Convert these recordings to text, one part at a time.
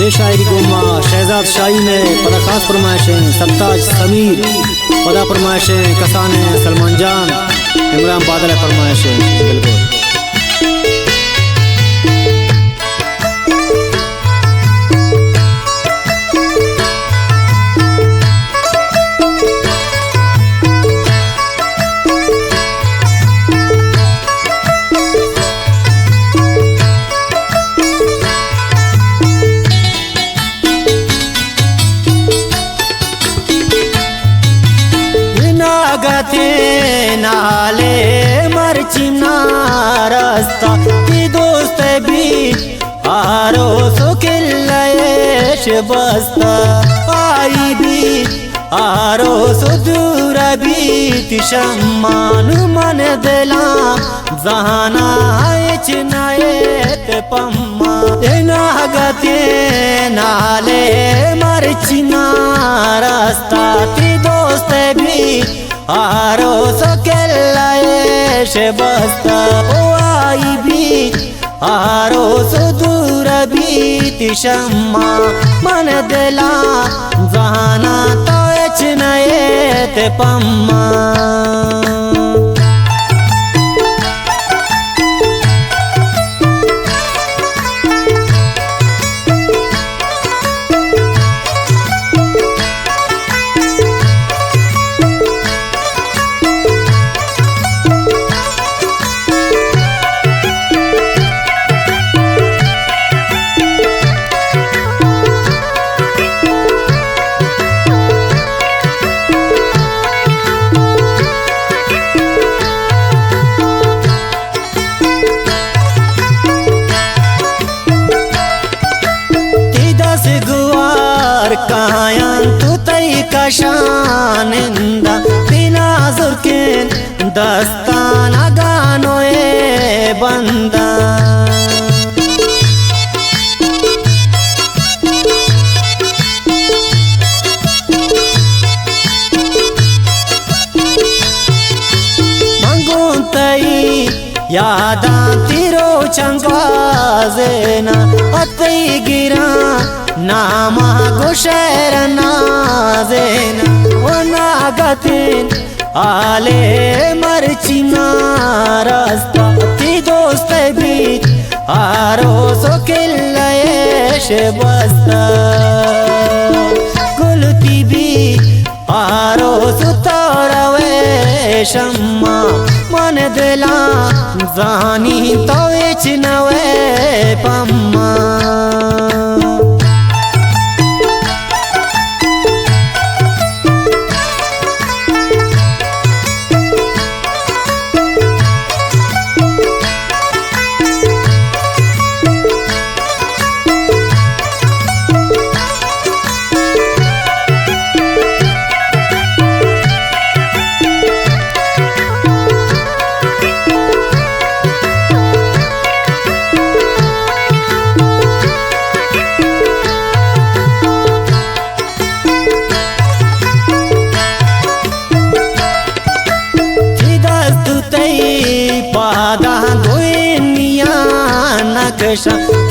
ये शायरी गोमा शहजाद शाही ने पदा खास फरमाइशें सत्ताज समीर पदा फरमाइशें कसाने सलमान जान इमरान बादल फरमाइशें बिल्कुल। नाले मरचिना रास्ता की दोस्त भी आरो सुकिल्लेश बस्ता आई भी आरो सुदूर भी शम्मान मन दिला जहाना चिनाए पम्मा नागते नाले मरचिना रास्ता की दोस्त भी आरो सकेल्लाएश बस्ता ओ आई भी आरो सुदूर भी शम्मा मन दिला जहाना तो नए पम्मा। कायन तू तई कशानिंदा बिना जुर्किन दस्ताना गानो ए बंदा मंगून तई यादा तिरो चंगाजेना अतई गिरा नामा गुशैर नाजेन वनागतिन आले मरचिना रास्ता ती दोस्त भी आरो सुकिल्लेश बस्ता गुलती भी आरो सुतारवे शम्मा मन दिला जानी तो नवे पम्मा।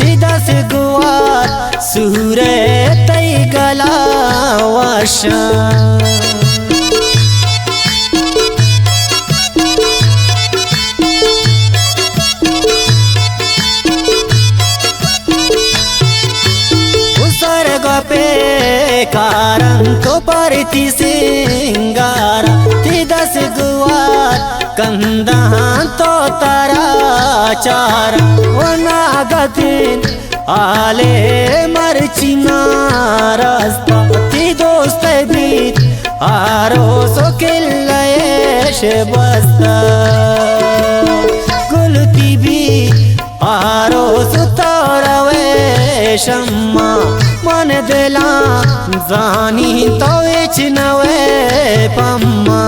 तिदस गुआर सूरे तई गला वाशा उसर गपे कारण तो परती सिंगारा तिदस गुआर कंदा तो तारा चार वनागतिन आले मरचिना रास्ता ती दोस्त भी आरो सुकिल्लेश बस्ता गुलती भी आरो सुतारवे शम्मा मन दिला जानी तो नवे पम्मा।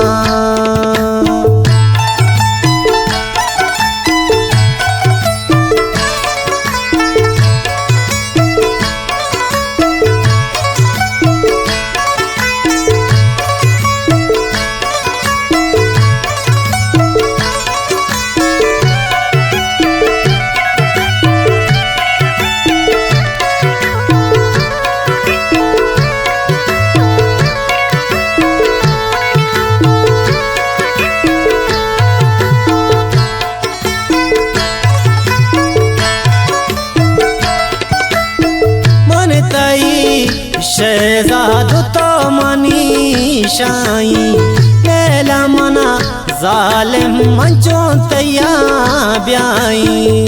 जालिम मंचों तैया ब्याई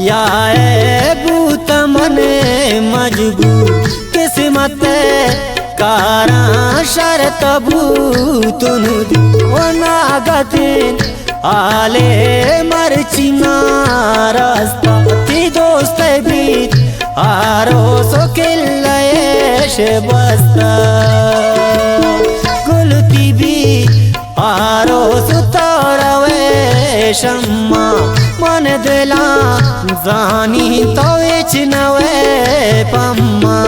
या बूत मने मजबूर किस्मत कारा शरत बूतुन वनागतिन आले मरचिना रास्ता ती दोस्त बीत आरो सो किल्लेश बस्ता गुलती भी आरो सुतारवे शम्मा मन दिला जानी तो इच नवे पम्मा